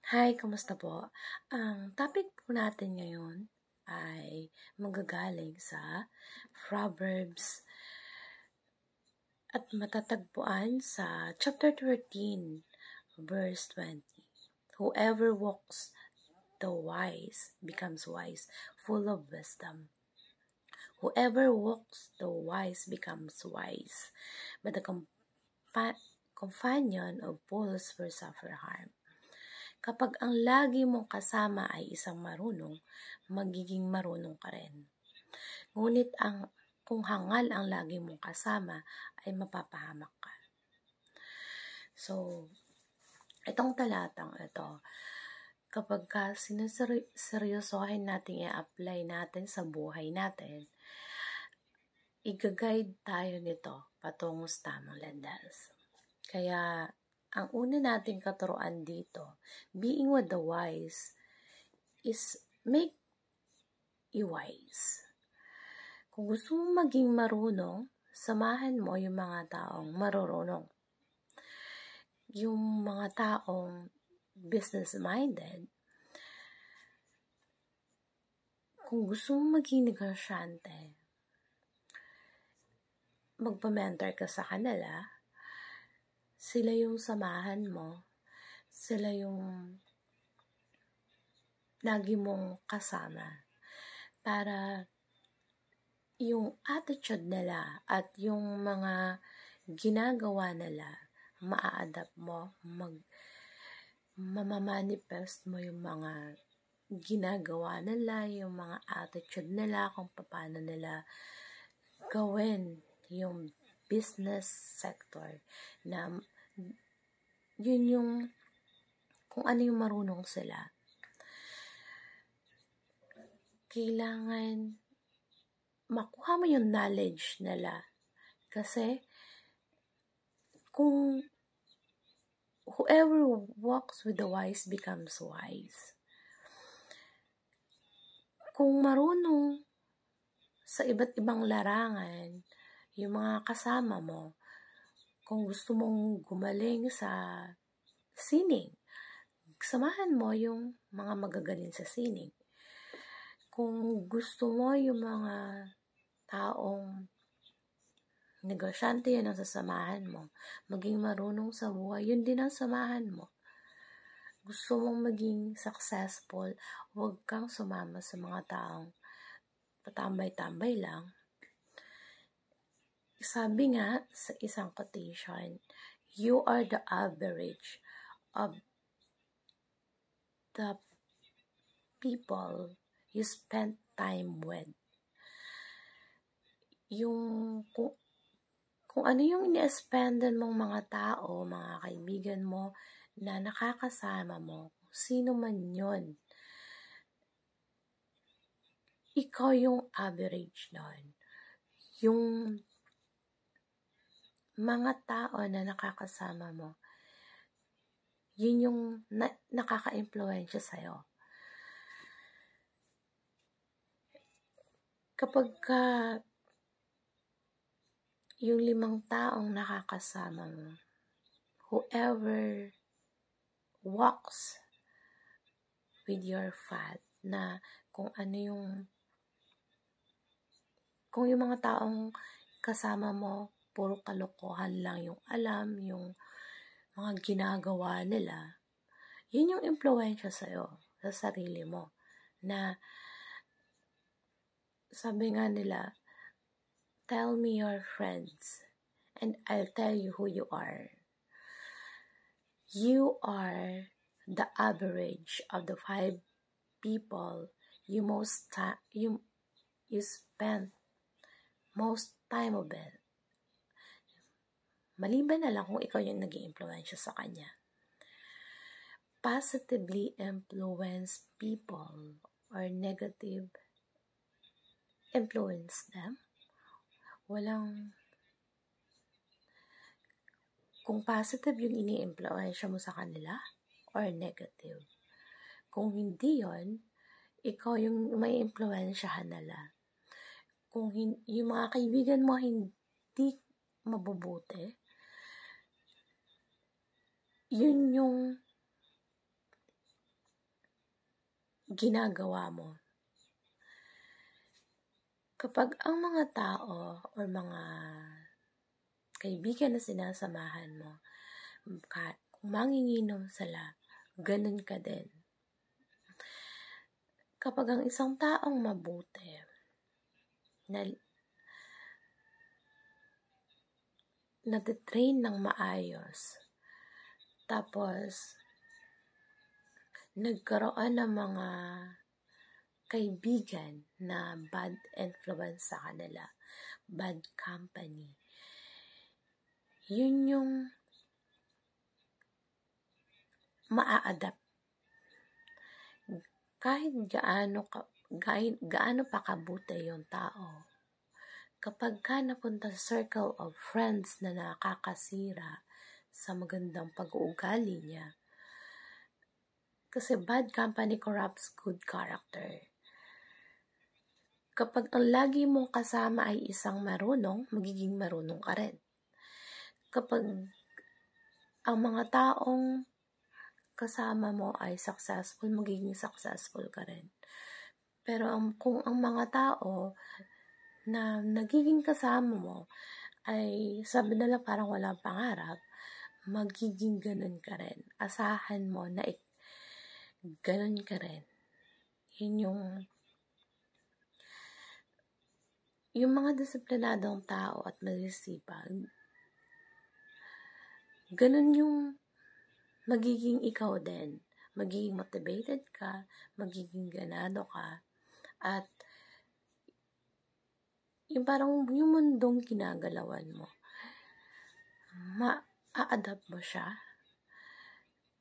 Hi, kamusta po? Ang topic po natin ngayon ay manggagaling sa Proverbs at matatagpuan sa chapter 13, verse 20. Whoever walks the wise becomes wise, full of wisdom. Whoever walks the wise becomes wise, but the companion of fools will suffer harm. Kapag ang lagi mong kasama ay isang marunong, magiging marunong ka rin. Ngunit kung hangal ang lagi mong kasama, ay mapapahamak ka. So, itong talatang ito, kapag sineryosohin natin i-apply natin sa buhay natin, i-guide tayo nito patungo sa tamang landas. Kaya, ang una nating katuruan dito, being with the wise, is make you wise. Kung gusto mong maging marunong, samahan mo yung mga taong marurunong. Yung mga taong business-minded. Kung gusto mong maging negosyante, magpa-mentor ka sa kanila, sila yung samahan mo, sila yung lagi mong kasama para yung attitude nila at yung mga ginagawa nila, maa-adapt mo, mamamanifest mo yung mga ginagawa nila, yung mga attitude nila, kung paano nila gawin yung business sector na yun yung kung ano yung marunong sila. Kailangan makuha mo yung knowledge nila kasi kung whoever walks with the wise becomes wise. Kung marunong sa iba't ibang larangan yung mga kasama mo, kung gusto mong gumaling sa sining, samahan mo yung mga magagaling sa sining. Kung gusto mo yung mga taong negosyante, yan ang sasamahan mo. Maging marunong sa buhay, yun din ang samahan mo. Gusto mong maging successful, huwag kang sumama sa mga taong patambay-tambay lang. Sabi nga sa isang quotation, you are the average of the people you spend time with. Yung kung ano yung ini-spendan mong mga tao, mga kaibigan mo na nakakasama mo, sino man yun, ikaw yung average nun. Yung mga tao na nakakasama mo, yun yung nakaka-impluwensya sa'yo. Kapag yung 5 taong nakakasama mo, whoever walks with your path, na kung yung mga taong kasama mo, puro kalokohan lang yung alam, yung mga ginagawa nila, yun yung impluwensya sa'yo, sa sarili mo, na sabi nga nila, tell me your friends, and I'll tell you who you are. You are the average of the 5 people you spend most time of it. Maliban na lang kung ikaw yung nag-i-impluwensya sa kanya. Positively influence people or negative influence them. Kung positive yung ini-impluwensya mo sa kanila or negative. Kung hindi yon, ikaw yung may impluwensyahan nila. Kung yung mga kaibigan mo hindi mabubuti, yun yung ginagawa mo. Kapag ang mga tao or mga kaibigan na sinasamahan mo, kung manginginom sila, ganun ka din. Kapag ang isang taong mabuti, natitrain ng maayos, tapos nagkaroon ng mga kaibigan na bad influence sa kanila, bad company, yun yung maa-adapt. Kahit gaano pa kabuti yung tao, kapag ka napunta sa circle of friends na nakakasira sa magandang pag-uugali niya, kasi bad company corrupts good character. Kapag ang lagi mong kasama ay isang marunong, magiging marunong ka rin. Kapag ang mga taong kasama mo ay successful, magiging successful ka rin. Pero kung ang mga tao na nagiging kasama mo ay sabi nila parang walang pangarap, magiging ganun ka rin. Asahan mo na ganun ka rin. Yun yung mga disiplinadong tao at masisipag, ganun yung magiging ikaw din. Magiging motivated ka, magiging ganado ka, at yung parang yung mundong ginagalawan mo, ma-a-adapt mo siya.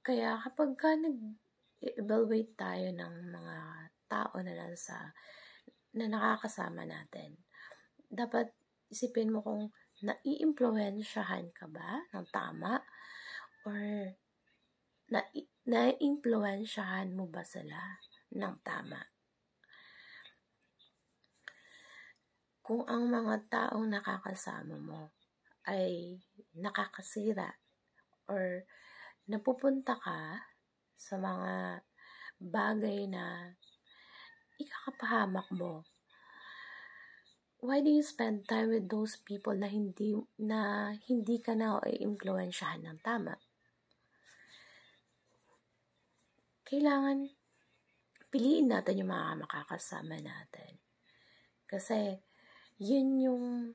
Kaya kapag ka nag-evaluate tayo ng mga tao na nakakasama natin, dapat isipin mo kung nai-impluwensyahan ka ba ng tama, or nai-impluwensyahan mo ba sila ng tama. Kung ang mga taong nakakasama mo ay nakakasira or napupunta ka sa mga bagay na ikakapahamak mo, why do you spend time with those people na hindi ka na i-impluwensyahan ng tama? Kailangan piliin natin yung mga makakasama natin. Kasi yun yung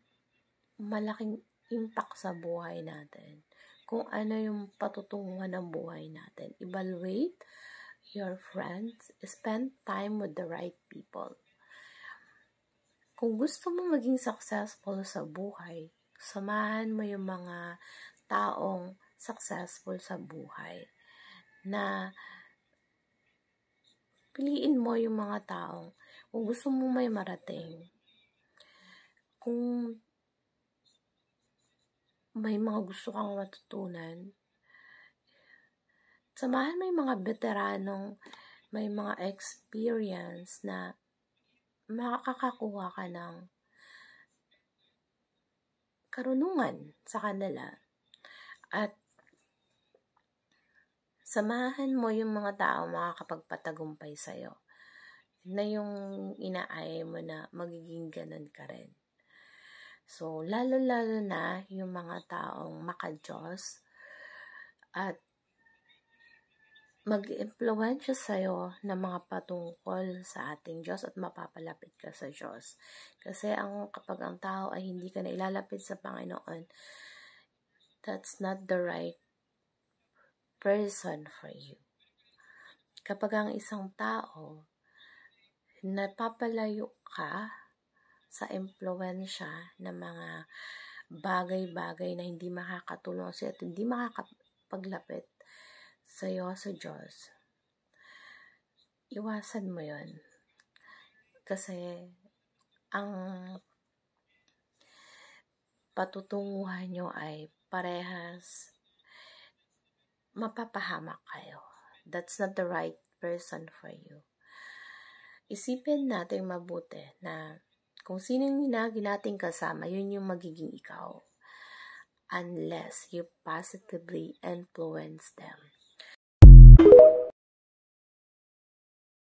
malaking impact sa buhay natin. Kung ano yung patutunguhan ng buhay natin. Evaluate your friends. Spend time with the right people. Kung gusto mo maging successful sa buhay, samahan mo yung mga taong successful sa buhay. Na piliin mo yung mga taong kung gusto mo may marating, kung may mga gusto kang matutunan, samahan mo yung mga veteranong may mga experience na makakakuha ka ng karunungan sa kanila. At samahan mo yung mga tao makakapagpatagumpay sa'yo, na yung inaaya mo na magiging ganun ka rin. So, lalo-lalo na yung mga taong maka-Diyos at mag-impluwensya sa'yo ng mga patungkol sa ating Diyos at mapapalapit ka sa Diyos. Kasi kapag ang tao ay hindi ka na ilalapit sa Panginoon, that's not the right person for you. Kapag ang isang tao napapalayo ka sa impluwensya ng mga bagay-bagay na hindi makakatulong sa'yo at hindi makakapaglapit sa'yo sa Diyos, iwasan mo yun. Kasi ang patutunguhan nyo ay parehas mapapahamak kayo. That's not the right person for you. Isipin natin mabuti na kung sino yung nating kasama, yun yung magiging ikaw. Unless you positively influence them.